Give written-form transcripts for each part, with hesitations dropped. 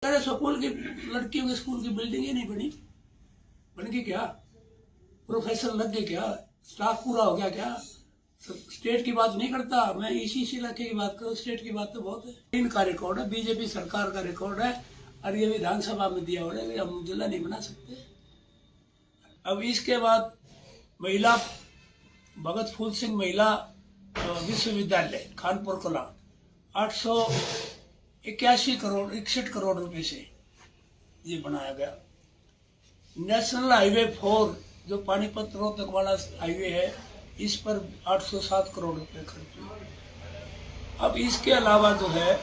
अरे स्कूल की लड़कियों के स्कूल की बिल्डिंग ही नहीं बनी, बन गई क्या? प्रोफेसर लग गए क्या? स्टाफ पूरा हो गया क्या? स्टेट की बात नहीं करता मैं, इसी इलाके की बात करूँ। स्टेट की बात तो बहुत है। इनका रिकॉर्ड है, बीजेपी सरकार का रिकॉर्ड है, और ये विधानसभा में दिया हो रहा है। हम जिला नहीं बना सकते। अब इसके बाद महिला भगत फूल सिंह महिला विश्वविद्यालय खानपुर कला 881 करोड़ रुपए से ये बनाया गया। नेशनल हाईवे 4 जो पानीपत रोहतक वाला हाईवे है, इस पर 807 करोड़ रुपए खर्च हुए। अब इसके अलावा जो है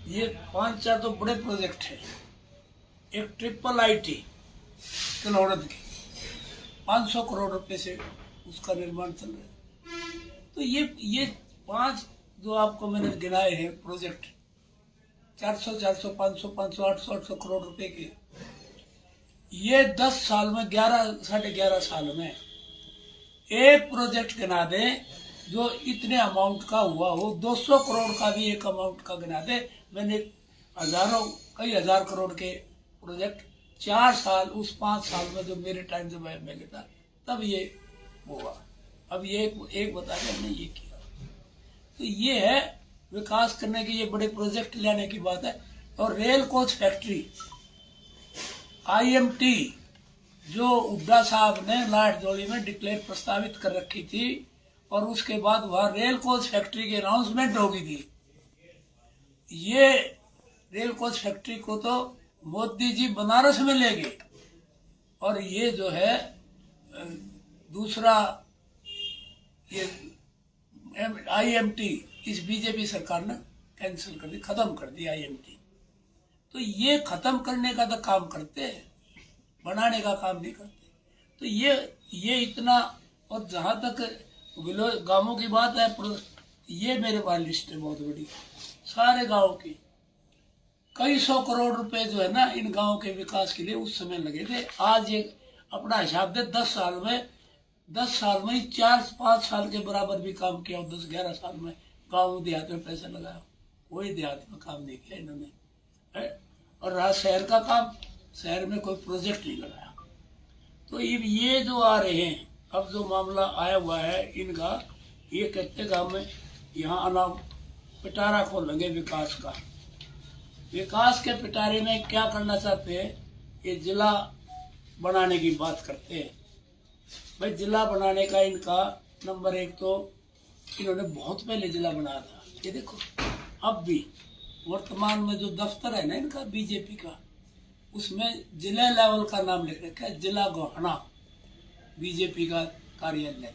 ये 5-4 तो बड़े प्रोजेक्ट हैं। एक ट्रिपल आईटी कलौड़द की 500 करोड़ रुपए से उसका निर्माण चल रहा है। तो ये 5 जो आपको मैंने गिनाए हैं प्रोजेक्ट, 400, 500, 800 करोड़ रुपए के, ये 10 साल में 11-11.5 साल में एक प्रोजेक्ट गिना दे जो इतने अमाउंट का हुआ हो। 200 करोड़ का भी एक अमाउंट का गिना दे। मैंने कई हजार करोड़ के प्रोजेक्ट 4 साल, उस 5 साल में जो मेरे टाइम से मैं था तब ये हुआ। अब ये एक बता दें हमने ये किया। तो ये है विकास करने के, ये बड़े प्रोजेक्ट लाने की बात है। और रेल कोच फैक्ट्री आईएमटी जो हुड्डा साहब ने लाटजोड़ी में डिक्लेयर प्रस्तावित कर रखी थी, और उसके बाद वहां रेल कोच फैक्ट्री की अनाउंसमेंट हो गई थी। ये रेल कोच फैक्ट्री को तो मोदी जी बनारस में ले गए, और ये जो है दूसरा ये आईएमटी इस बीजेपी सरकार ने कैंसिल कर दी, खत्म कर दी आईएमटी। तो ये खत्म करने का तो काम करते हैं, बनाने का काम नहीं करते। तो ये इतना। और जहां तक गांवों की बात है, ये मेरे पास लिस्ट है बहुत बड़ी, सारे गांवों की। कई 100 करोड़ रुपए जो है ना इन गांवों के विकास के लिए उस समय लगे थे। आज ये अपना हिसाब दे 10 साल में 4-5 साल के बराबर भी काम किया। 10-11 साल में गाँव देहात में पैसा लगाया, कोई देहात में काम नहीं किया इन्होंने है। और रहा शहर का काम, शहर में कोई प्रोजेक्ट नहीं लगाया। तो ये जो आ रहे हैं, अब जो मामला आया हुआ है इनका, ये कहते गाँव में यहाँ पिटारा खोलेंगे विकास का। विकास के पिटारे में क्या करना चाहते हैं, ये जिला बनाने की बात करते हैं। भाई जिला बनाने का इनका नंबर 1 तो इन्होंने बहुत पहले जिला बनाया था। ये देखो अब भी वर्तमान में जो दफ्तर है ना इनका बीजेपी का, उसमें जिला लेवल का नाम लिख रखा है, जिला गोहाना बीजेपी का कार्यालय।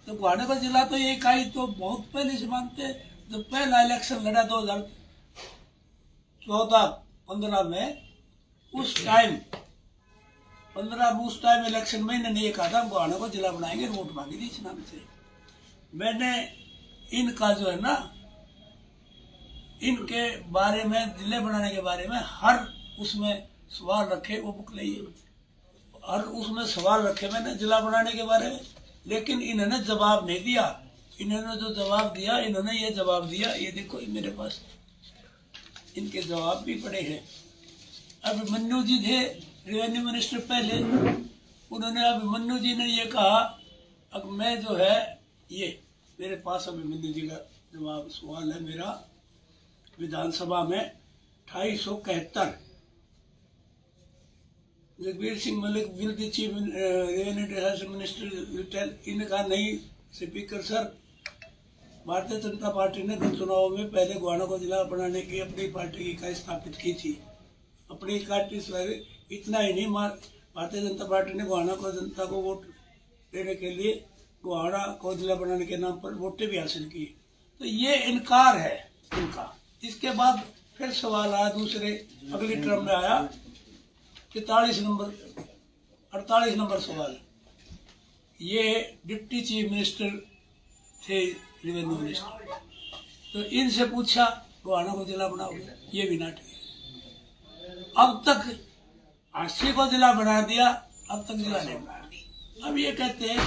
तो गोहाना का जिला तो ये इकाई तो बहुत पहले से मानते हैं। जब पहला इलेक्शन लड़ा 2014-15 में, उस टाइम इलेक्शन में इन्होंने ये कहा था गोहाना को जिला बनाएंगे, वोट मांगी थी इस नाम से। मैंने इनका जो है ना, इनके बारे में, जिले बनाने के बारे में हर उसमें सवाल रखे, वो बुक ली, हर उसमें सवाल रखे मैंने जिला बनाने के बारे में, लेकिन इन्होंने जवाब नहीं दिया। इन्होंने जो जवाब दिया, इन्होंने ये जवाब दिया, ये देखो मेरे पास इनके जवाब भी पड़े हैं। अभिमन्यु जी थे रेवेन्यू मिनिस्टर पहले, उन्होंने अभिमन्यु जी ने ये कहा, अब मैं जो है ये मेरे पास अभिमन्यु जी का जवाब सवाल है मेरा, विधानसभा में 2871। Jagbir Singh Malik will the chief revenue minister, इनका नहीं speaker sir, Bharatiya Janata party ने गत चुनाव में पहले गोहाना को जिला बनाने की अपनी पार्टी की इकाई स्थापित की थी। अपनी इकाई इतना ही नहीं, भारतीय जनता पार्टी ने गोहाना को जनता को वोट देने के लिए गोहाना को जिला बनाने के नाम पर वोटें भी हासिल की। तो ये इनकार है इनका। इसके बाद फिर सवाल आया दूसरे, अगली टर्म में आया 48 नंबर सवाल। ये डिप्टी चीफ मिनिस्टर थे, रेवेन्यू मिनिस्टर, तो इनसे पूछा गोहाना को जिला बनाओगे, ये भी ना ठीक। अब तक 80 को जिला बना दिया, अब तक जिला नहीं बना। अब ये कहते हैं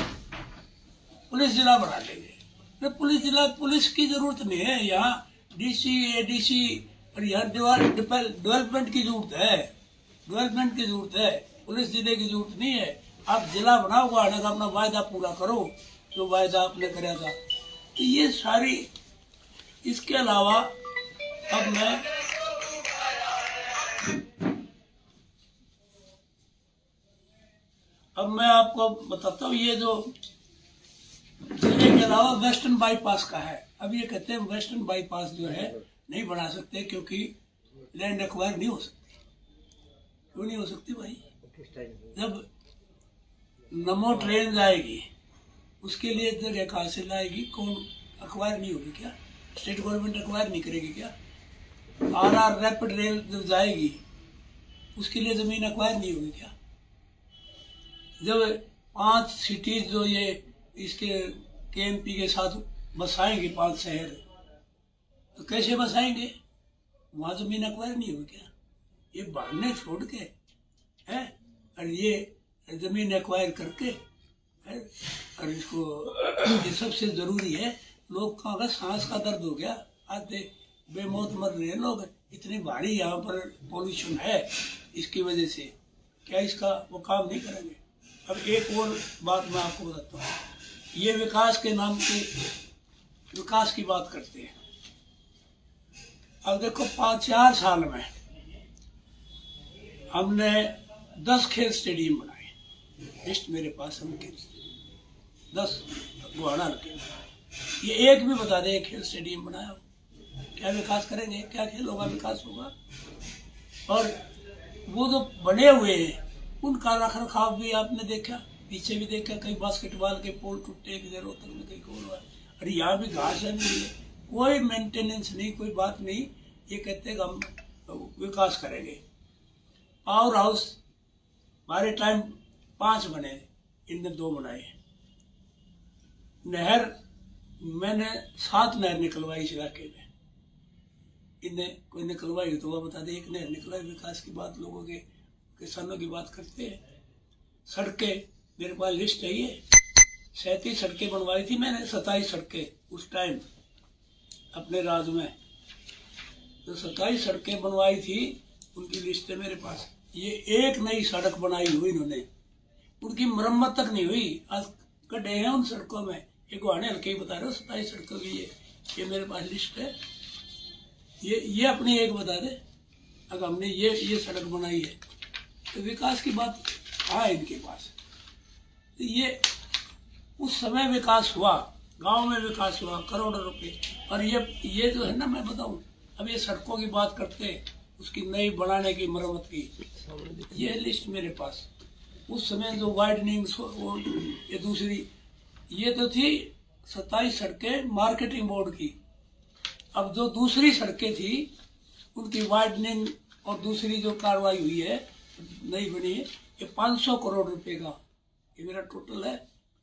पुलिस जिला बना लेंगे। पुलिस की जरूरत नहीं है। यहाँ डीसी, एडीसी और यहाँ डेवलपमेंट की जरूरत है, डेवलपमेंट की जरूरत है, पुलिस जिले की जरूरत नहीं है। आप जिला बनाओ गुवाहाटी का, अपना वायदा पूरा करो जो वायदा आपने कराया था। तो ये सारी, इसके अलावा अब मैं आपको बताता हूँ, ये जो जिले के अलावा वेस्टर्न बाईपास का है। अब ये कहते हैं वेस्टर्न बाईपास जो है नहीं बना सकते क्योंकि लैंड एक्वायर नहीं हो सकती। क्यों नहीं हो सकती भाई? जब नमो ट्रेन जाएगी उसके लिए जगह कहाँ से लाएगी? कौन एक्वायर नहीं होगी क्या? स्टेट गवर्नमेंट एक्वायर नहीं करेगी क्या? आरआर रैपिड रेल जब जाएगी उसके लिए जमीन एक्वायर नहीं होगी क्या? जब 5 सिटीज जो ये इसके केएमपी के साथ बसाएंगे 5 शहर, तो कैसे बसाएंगे? वहां जमीन एक्वायर नहीं होगी क्या? ये बांधने छोड़ के है और ये जमीन एक्वायर करके है, और इसको ये सबसे जरूरी है। लोग का सांस का दर्द हो गया, आते बेमौत मर रहे हैं लोग। इतनी भारी यहाँ पर पॉल्यूशन है, इसकी वजह से क्या इसका वो काम नहीं करेंगे? अब एक और बात मैं आपको बताता हूँ, ये विकास के नाम पे विकास की बात करते हैं। अब देखो 5-4 साल में हमने 10 खेल स्टेडियम बनाए, लिस्ट मेरे पास है खेल 10 गुवाहाटी के। ये एक भी बता दे खेल स्टेडियम बनाया हो, क्या विकास करेंगे? क्या खेल होगा? विकास होगा? और वो जो बने हुए हैं उनका रख रखाव भी आपने देखा, पीछे भी देखा, कई बास्केटबॉल के पोल टूटे, किधर रोहतक में कहीं गोल हुआ, अरे यहाँ भी घास नहीं है, कोई मेंटेनेंस नहीं, कोई बात नहीं। ये कहते हैं कि हम विकास करेंगे। पावर हाउस हमारे टाइम 5 बने, इनने 2 बनाए। नहर मैंने 7 नहर निकलवाई इस इलाके में, इनने कोई निकलवाई तो वह बता दे, एक नहर निकलवाई। विकास की बात लोगों के किसानों की बात करते हैं। सड़कें मेरे पास लिस्ट है, ये 37 सड़कें बनवाई थी मैंने, 27 सड़कें उस टाइम अपने राज में, तो 27 सड़कें बनवाई थी, उनकी लिस्ट है मेरे पास। ये एक नई सड़क बनाई हुई इन्होंने, उनकी मरम्मत तक नहीं हुई, आज गड्ढे हैं उन सड़कों में। एक गुवाहाटी हल्के ही बता रहे हो 27 सड़कों की, ये मेरे पास लिस्ट है। ये अपनी एक बता दे अगर हमने ये सड़क बनाई है, तो विकास की बात है इनके पास। तो ये उस समय विकास हुआ, गांव में विकास हुआ, करोड़ों रुपए। और ये जो है ना, मैं बताऊं, अब ये सड़कों की बात करते हैं, उसकी नई बनाने की, मरम्मत की, ये लिस्ट मेरे पास। उस समय जो वाइडनिंग, ये दूसरी, ये तो थी 27 सड़कें मार्केटिंग बोर्ड की। अब जो दूसरी सड़कें थी उनकी वाइडनिंग और दूसरी जो कार्रवाई हुई है, नई बनी है, ये 500 करोड़ रुपए का, ये मेरा टोटल है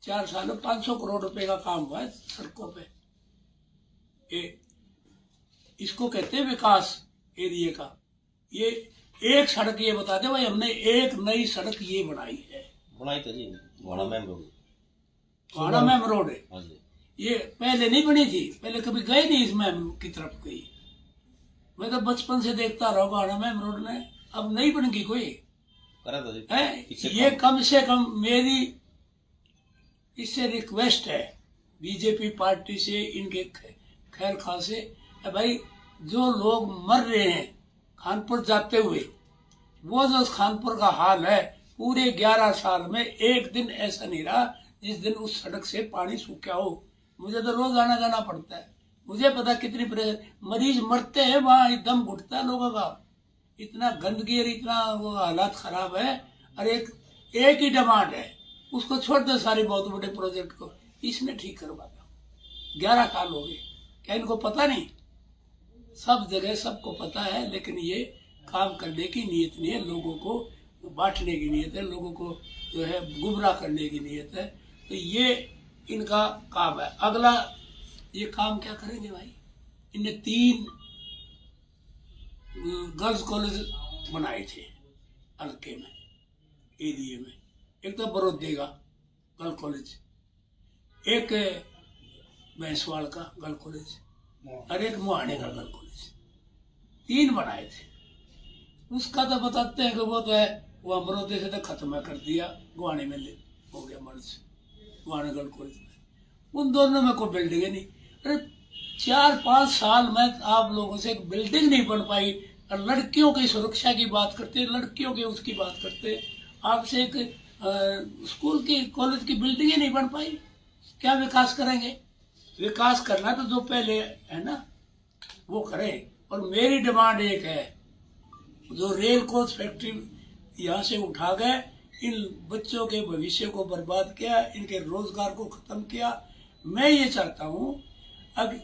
4 साल में 500 करोड़ रुपए का काम हुआ है सड़कों पे। इसको कहते हैं विकास एरिया का। ये एक सड़क, ये बता दे भाई, हमने एक नई सड़क ये बनाई है, बनाई तो जी Guwahati main road, Guwahati main road है। ये पहले नहीं बनी थी, पहले कभी गए नहीं इस मैम की तरफ गई। मैं तो बचपन से देखता रहा गुवाहाटी मैम रोड में, अब नहीं बनेगी कोई है। ये कम से कम मेरी इससे रिक्वेस्ट है बीजेपी पार्टी से, इनके खैर खां से, भाई जो लोग मर रहे हैं खानपुर जाते हुए, वो जो खानपुर का हाल है, पूरे 11 साल में एक दिन ऐसा नहीं रहा जिस दिन उस सड़क से पानी सूखा हो। मुझे तो रोज आना जाना पड़ता है, मुझे पता कितनी मरीज मरते हैं वहां, दम घुटता है लोगों का, इतना गंदगी और इतना वो हालात खराब है। और एक ही डिमांड है, उसको छोड़ दो सारे बहुत बड़े प्रोजेक्ट को, इसने ठीक करवा दो। 11 साल हो गए, क्या इनको पता नहीं? सब जगह सबको पता है, लेकिन ये काम करने की नीयत नहीं है, लोगों को बांटने की नीयत है, लोगों को जो है गुमराह करने की नीयत है। तो ये इनका काम है। अगला ये काम क्या करेंगे भाई, इनने 3 गर्ल्स कॉलेज बनाए थे हल्के में, एरिया में। एक तो बरोदेगा गर्ल कॉलेज, एक भैंसवाड़ का गर्ल कॉलेज, और एक मुहाने का गर्ल कॉलेज। 3 बनाए थे। उसका तो बताते हैं कि वो तो है, वो अमरोदे से तो खत्म कर दिया, गुआने में हो गया मर्ज, गुआनेगढ़ कॉलेज में। उन दोनों में कोई बिल्डिंग नहीं। अरे 4-5 साल में आप लोगों से एक बिल्डिंग नहीं बन पाई, और लड़कियों की सुरक्षा की बात करते, लड़कियों की उसकी बात करते, आपसे एक स्कूल की कॉलेज की बिल्डिंग ही नहीं बन पाई। क्या विकास करेंगे? विकास करना तो जो पहले है ना वो करें। और मेरी डिमांड एक है, जो रेल कोच फैक्ट्री यहाँ से उठा गए, इन बच्चों के भविष्य को बर्बाद किया, इनके रोजगार को खत्म किया। मैं ये चाहता हूँ अब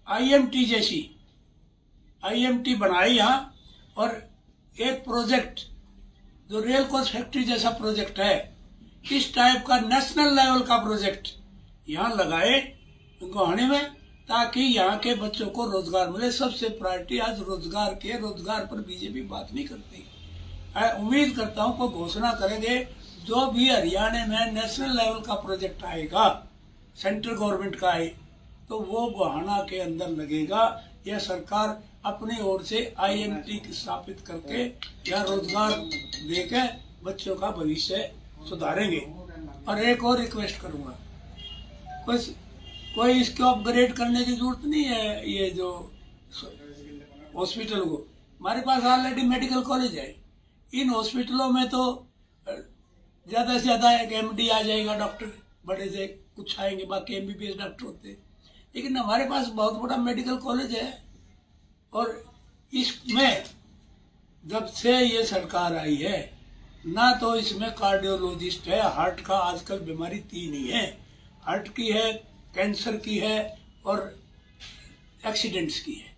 आईएमटी जैसी आईएमटी बनाई यहाँ, और एक प्रोजेक्ट जो रेल कोच फैक्ट्री जैसा प्रोजेक्ट है, इस टाइप का नेशनल लेवल का प्रोजेक्ट यहाँ लगाए गुवाहाटी में, ताकि यहाँ के बच्चों को रोजगार मिले। सबसे प्रायोरिटी आज रोजगार के, रोजगार पर बीजेपी बात नहीं करती। उम्मीद करता हूँ को घोषणा करेंगे, जो भी हरियाणा में नेशनल लेवल का प्रोजेक्ट आएगा, सेंट्रल गवर्नमेंट का आए, तो वो गुवाहाटी के अंदर लगेगा। यह सरकार अपनी ओर से आईएमटी स्थापित करके या रोजगार देके बच्चों का भविष्य सुधारेंगे। और एक और रिक्वेस्ट करूंगा, कोई इसको अपग्रेड करने की जरूरत नहीं है। ये जो हॉस्पिटल को, हमारे पास ऑलरेडी मेडिकल कॉलेज है। इन हॉस्पिटलों में तो ज्यादा से ज्यादा एक एमडी आ जाएगा, डॉक्टर बड़े से कुछ आएंगे, बाकी एमबीबीएस डॉक्टर होते हैं। लेकिन हमारे पास बहुत बड़ा मेडिकल कॉलेज है, और इसमें जब से ये सरकार आई है ना, तो इसमें कार्डियोलॉजिस्ट है। हार्ट का आजकल बीमारी 3 ही है, हार्ट की है, कैंसर की है और एक्सीडेंट्स की है।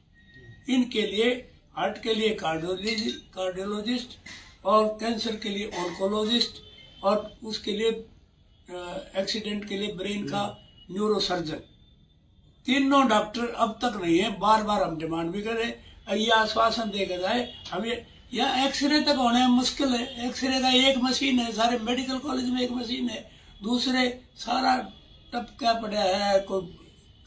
इनके लिए, हार्ट के लिए कार्डियोलॉजिस्ट, और कैंसर के लिए ऑन्कोलॉजिस्ट, और उसके लिए एक्सीडेंट के लिए ब्रेन का न्यूरोसर्जन। तीनों डॉक्टर अब तक नहीं है। बार बार हम डिमांड भी करें, ये आश्वासन देकर जाए। हम यहाँ एक्सरे तक होने में मुश्किल है। एक्सरे का एक मशीन है, सारे मेडिकल कॉलेज में एक मशीन है, दूसरे सारा टपका पड़ा है, कोई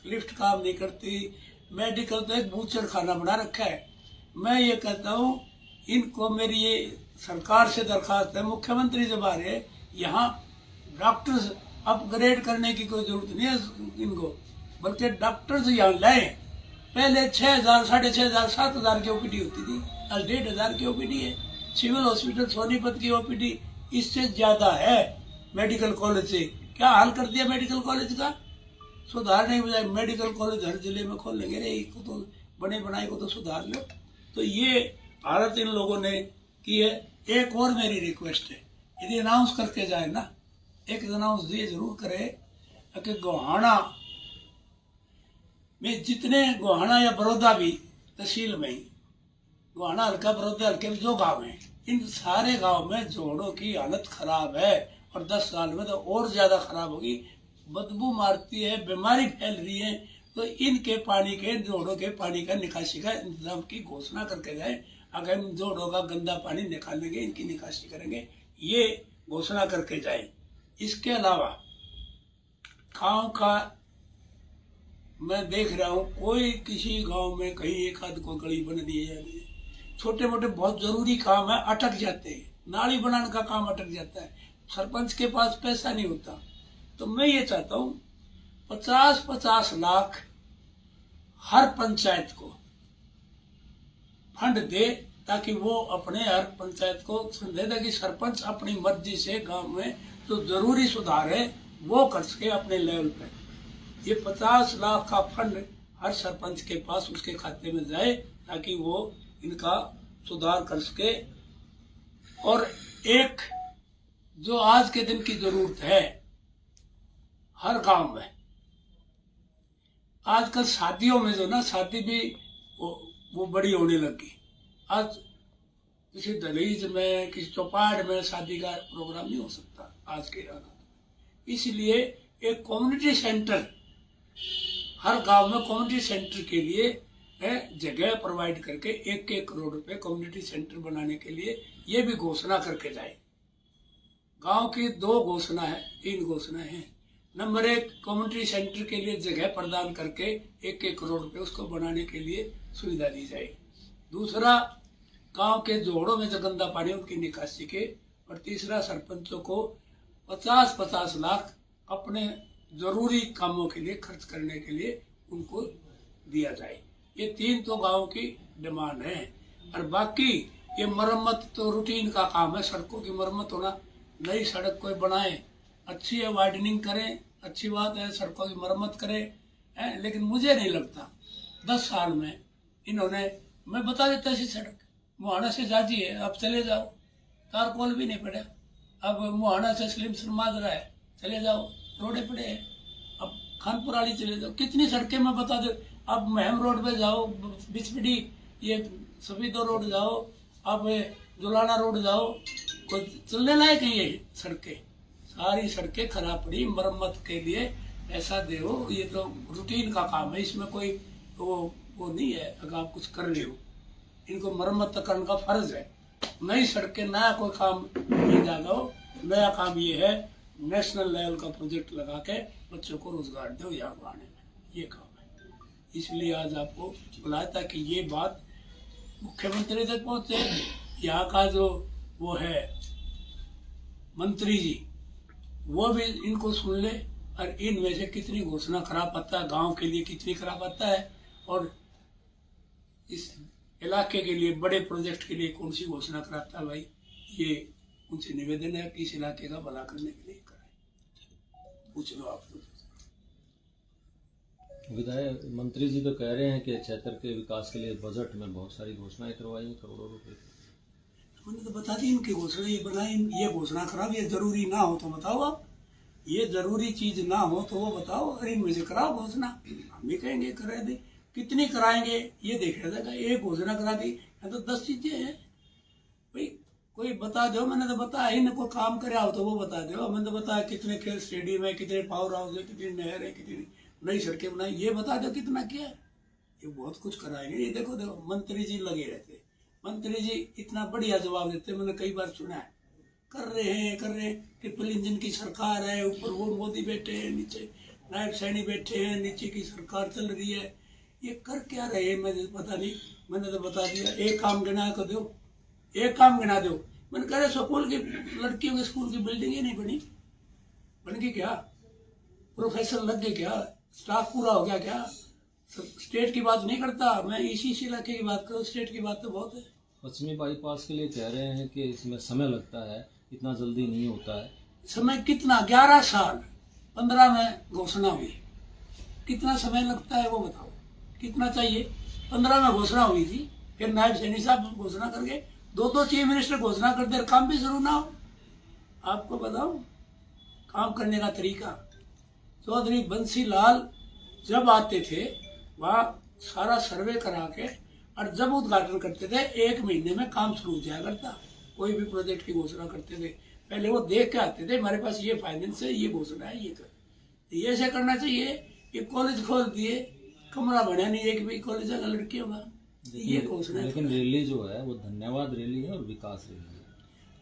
लिफ्ट काम नहीं करती। मेडिकल तो एक बूचर खाना बना रखा है। मैं ये कहता हूँ, इनको मेरी ये सरकार से दरखास्त है, मुख्यमंत्री जब आ रहे, यहाँ डॉक्टर्स अपग्रेड करने की कोई जरूरत नहीं है इनको, बल्कि डॉक्टर्स यहाँ लाए। पहले 6,000, 6,500, 7,000 की ओपीडी होती थी, आज 1,500 की ओपीडी है। सिविल हॉस्पिटल सोनीपत की ओपीडी इससे ज्यादा है मेडिकल कॉलेज से। क्या हाल कर दिया मेडिकल कॉलेज का? सुधारने के बजाय मेडिकल कॉलेज हर जिले में खोल लेंगे। रे को तो बने बनाए को तो सुधार लो। तो ये भारत इन लोगों ने की है। एक और मेरी रिक्वेस्ट है, यदि अनाउंस करके जाए ना, एक अनाउंस ये जरूर करे कि गुवाहाटी में जितने, गुवाहाटी या बड़ौदा भी तहसील में, गुवाहाटी हल्का, बड़ौदा हल्के में जो गांव हैं, इन सारे गांव में जोड़ों की हालत खराब है, और 10 साल में तो और ज्यादा खराब होगी। बदबू मारती है, बीमारी फैल रही है। तो इनके पानी के, जोड़ों के पानी का निकासी का इंतजाम की घोषणा करके जाए। अगर इन जोड़ों का गंदा पानी निकालेंगे, इनकी निकासी करेंगे, ये घोषणा करके जाए। इसके अलावा गाँव का मैं देख रहा हूँ, कोई किसी गांव में कहीं एक आध को गली बन दी है, छोटे मोटे बहुत जरूरी काम है, अटक जाते हैं। नाली बनाने का काम अटक जाता है, सरपंच के पास पैसा नहीं होता। तो मैं ये चाहता हूँ 50-50 लाख हर पंचायत को फंड दे, ताकि वो अपने हर पंचायत को दे, ताकि सरपंच अपनी मर्जी से गांव में जो जरूरी सुधार है वो कर सके अपने लेवल पे। ये 50 लाख का फंड हर सरपंच के पास, उसके खाते में जाए, ताकि वो इनका सुधार कर सके। और एक जो आज के दिन की जरूरत है हर गांव में, आजकल शादियों में जो ना, शादी भी वो बड़ी होने लगी। आज किसी दहलीज में, किसी चौपाट में शादी का प्रोग्राम नहीं हो सकता आज के हालात। इसलिए एक कम्युनिटी सेंटर हर गांव में, कम्युनिटी सेंटर के लिए जगह प्रोवाइड करके 1-1 करोड़ रुपए कम्युनिटी सेंटर बनाने के लिए ये भी घोषणा करके जाए। गांव की 2 घोषणा है, 3 घोषणा है। नंबर 1, कम्युनिटी सेंटर के लिए जगह प्रदान करके 1-1 करोड़ रुपए उसको बनाने के लिए सुविधा दी जाए। दूसरा गांव के जोड़ों में जो गंदा पानी उनकी निकासी के, और तीसरा सरपंचों को 50-50 लाख अपने जरूरी कामों के लिए खर्च करने के लिए उनको दिया जाए। ये 3 तो गांव की डिमांड है। और बाकी ये मरम्मत तो रूटीन का काम है, सड़कों की मरम्मत होना, नई सड़क कोई बनाए, अच्छी है, वाइडनिंग करें, अच्छी बात है, सड़कों की मरम्मत करें, है। लेकिन मुझे नहीं लगता 10 साल में इन्होंने, मैं बता देता ऐसी सड़क मुहाना से जाती है, अब चले जाओ, तारकोल भी नहीं पड़ा, अब मुहाना से स्लिम माजरा है, चले जाओ, रोडे पड़े हैं, अब खानपुर वाली चले जाओ, कितनी सड़कें मैं बता दो। अब महम रोड पे जाओ, बिचपड़ी, ये सभी 2 रोड जाओ, अब जुलाना रोड जाओ, कोई चलने लायक है ये सड़कें, सारी सड़कें खराब पड़ी। मरम्मत के लिए ऐसा दो, ये तो रूटीन का काम है, इसमें कोई वो नहीं है। अगर आप कुछ कर रहे हो, इनको मरम्मत करने का फर्ज है। नई सड़कें, नया कोई काम नहीं जागा हो, नया काम ये है नेशनल लेवल का प्रोजेक्ट लगा के बच्चों को रोजगार दो यहाँ बढ़ाने में, ये काम है। इसलिए आज आपको बुलाया था कि ये बात मुख्यमंत्री तक पहुंचे। यहाँ का जो वो है मंत्री जी, वो भी इनको सुन ले, और इनमें से कितनी घोषणा खराब आता है, गांव के लिए कितनी खराब आता है, और इस इलाके के लिए बड़े प्रोजेक्ट के लिए कौन सी घोषणा कराता है भाई। ये उनसे निवेदन है कि इस इलाके का भला करने के लिए कराए, पूछ लो आप लोग। विधायक मंत्री जी तो कह रहे हैं कि क्षेत्र के विकास के लिए बजट में बहुत सारी घोषणाएं करवाई हैं, करोड़ों रुपए। मैंने तो बता दी इनकी घोषणा, ये बनाई, ये घोषणा खराब, ये जरूरी ना हो तो बताओ आप, ये जरूरी चीज ना हो तो वो बताओ, अरे इनमें से कराओ घोषणा, हम भी कहेंगे करा दे, कितनी कराएंगे ये देखा जाएगा। एक घोषणा करा दी, तो 10 चीजें हैं भाई, कोई बता दो। मैंने तो बताया ही ना, कोई काम करे हो तो वो बता दो। मैंने तो बताया कितने खेल स्टेडियम है, कितने पावर हाउस है, कितनी नहर है, कितनी नई सड़कें बनाई, ये बता दो कितना क्या है। ये बहुत कुछ कराएंगे। ये देखो मंत्री जी लगे रहते, मंत्री जी इतना बढ़िया जवाब देते, मैंने कई बार सुना है, कर रहे हैं, ट्रिपल इंजन की सरकार है, ऊपर वो मोदी बैठे हैं, नीचे नायब सैनी बैठे हैं, नीचे की सरकार चल रही है, ये कर क्या रहे हैं मुझे पता नहीं। मैंने तो बता दिया, एक काम गिना को दो, एक काम गिना दो। मैंने कह रहे स्कूल की लड़कियों के स्कूल की बिल्डिंग ही नहीं बनी, बन गई क्या? प्रोफेसर लग गए क्या? स्टाफ पूरा हो गया क्या? स्टेट की बात नहीं करता मैं, इसी इलाके की बात करूँ, स्टेट की बात तो बहुत है। पश्चिमी बाईपास के लिए कह रहे हैं कि इसमें समय लगता है, इतना जल्दी नहीं होता है। समय कितना? 11 साल, 15 में घोषणा हुई, कितना समय लगता है वो बताओ, कितना चाहिए? 15 में घोषणा हुई थी, फिर नायब सैनी साहब घोषणा करके 2 चीफ मिनिस्टर घोषणा कर दे, काम भी शुरू ना हो। आपको बताओ काम करने का तरीका। चौधरी बंसी लाल जब आते थे वहाँ सारा सर्वे करा के, और जब उद्घाटन करते थे 1 महीने में काम शुरू हो जाया करता। कोई भी प्रोजेक्ट की घोषणा करते थे, पहले वो देख के आते थे, हमारे पास ये फाइनेंस है, ये घोषणा है, ये कर, ये ऐसे करना चाहिए। ये कॉलेज खोल दिए, कमरा बना नहीं एक भी कॉलेज है लड़कियों का, ये घोषणा। लेकिन रैली जो है वो धन्यवाद रैली है और विकास रैली है।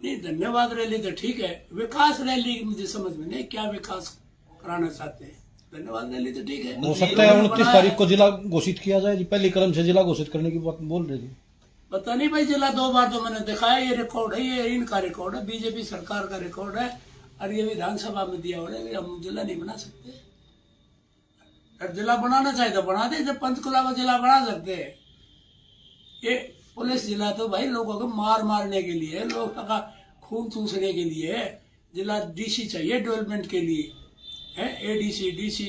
नहीं, धन्यवाद रैली तो ठीक है, विकास रैली मुझे समझ में नहीं, क्या विकास कराना चाहते हैं? धन्यवाद रैली तो ठीक है। हो सकता है 29 तारीख को जिला घोषित किया जाए, पहली कदम से जिला घोषित करने की बात बोल रहे थे। पता नहीं भाई, जिला 2 बार तो मैंने दिखाया, ये रिकॉर्ड है, ये इनका रिकॉर्ड है, बीजेपी सरकार का रिकॉर्ड है, और ये विधानसभा में दिया हो रहा है। हम जिला नहीं बना सकते, और जिला बनाना चाहिए तो बना दे, जब पंचकुला को जिला बना सकते हैं। ये पुलिस जिला तो भाई लोगों को मारने के लिए, लोगों का खून चूसने के लिए, जिला डीसी चाहिए डेवलपमेंट के लिए है, एडीसी डीसी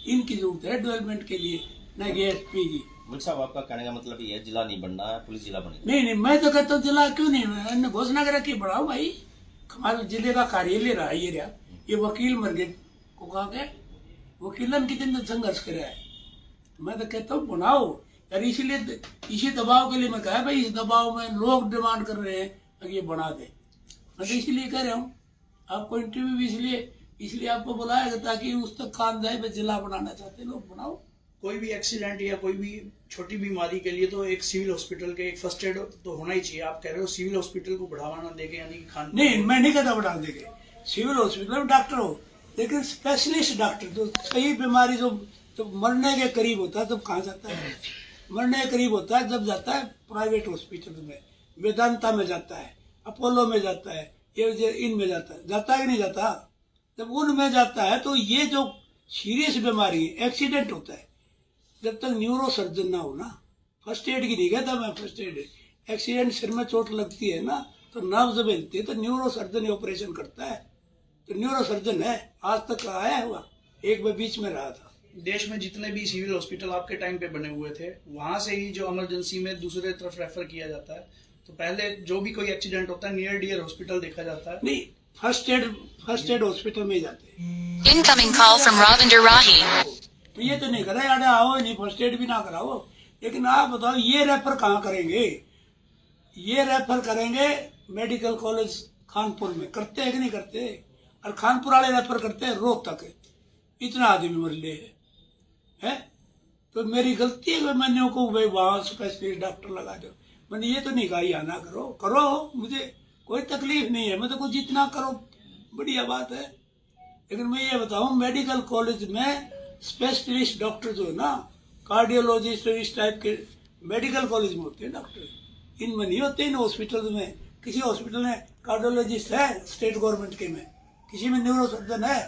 इनकी जरूरत है डेवलपमेंट के लिए, न कि एसपी की। मिर्च साहब आपका कहने का मतलब ये जिला नहीं बनना है, पुलिस जिला बनेगा। नहीं, मैं तो कहता हूँ जिला क्यों नहीं, घोषणा कर रखी, बढ़ाओ भाई। हमारे जिले का कार्यालय रहा ये रहा, ये वकील मर गए को कहा के वकीलन कितने संघर्ष करे है। मैं तो कहता हूँ बनाओ यार, इसीलिए इसी दबाव के लिए मैं कहा भाई, इस दबाव में लोग डिमांड कर रहे हैं कि ये बना दे। मैं तो इसीलिए कह रहा हूँ, आपको इंटरव्यू भी इसलिए आपको बुलाया ताकि उस तक कान जाए, भाई जिला बनाना चाहते लोग बनाओ। कोई भी एक्सीडेंट या कोई भी छोटी बीमारी के लिए तो एक सिविल हॉस्पिटल के एक फर्स्ट एड तो होना ही चाहिए। आप कह रहे हो सिविल हॉस्पिटल को बढ़ावा ना देके, यानी खान नहीं, मैं नहीं कहता बढ़ा देंगे, सिविल हॉस्पिटल में डॉक्टर हो, लेकिन स्पेशलिस्ट डॉक्टर जो सही बीमारी जो मरने के करीब होता है, तो कहाँ जाता है? मरने के करीब होता है जब जाता है प्राइवेट हॉस्पिटल में, वेदांता में जाता है, अपोलो में जाता है, ये इनमें जाता है कि नहीं जाता? जब उनमें जाता है तो ये जो सीरियस बीमारी है, एक्सीडेंट होता है, जब तक न्यूरो सर्जन ना हो ना, फर्स्ट एड की नहीं कहता मैं, फर्स्ट एड एक्सीडेंट सिर में चोट लगती है ना तो नर्व जब हिलती है तो न्यूरो सर्जन ही ऑपरेशन करता है। तो न्यूरो सर्जन है, आज तक आया हुआ, एक बार बीच में रहा था। देश में जितने भी सिविल हॉस्पिटल आपके टाइम पे बने हुए थे, वहां से ही जो इमरजेंसी में दूसरे तरफ रेफर किया जाता है, तो पहले जो भी कोई एक्सीडेंट होता है नियर डियर हॉस्पिटल देखा जाता है। नहीं, फर्स्ट एड हॉस्पिटल में ही जाते हैं। Incoming call from Ravinder Rahi. तो ये तो नहीं करा यार, आओ नहीं, फर्स्ट एड भी ना कराओ, लेकिन आप बताओ ये रेफर कहाँ करेंगे? ये रेफर करेंगे मेडिकल कॉलेज खानपुर में, करते हैं कि नहीं करते? और खानपुर वाले रेफर करते हैं रोहतक, इतना आदमी मर ले है। तो मेरी गलती है मैंने को भाई वहां स्पेशलिस्ट डॉक्टर लगा दो, मैंने ये तो नहीं कहा यहाँ ना करो, करो, मुझे कोई तकलीफ नहीं है, मैं तो कुछ जितना करो बढ़िया बात है। लेकिन मैं ये बताऊं मेडिकल कॉलेज में स्पेशलिस्ट डॉक्टर जो है ना, कार्डियोलॉजिस्ट इस टाइप के मेडिकल कॉलेज में होते हैं डॉक्टर, इनमें नहीं होते। इन हॉस्पिटल में किसी हॉस्पिटल में कार्डियोलॉजिस्ट है स्टेट गवर्नमेंट के में, किसी में न्यूरो सर्जन है,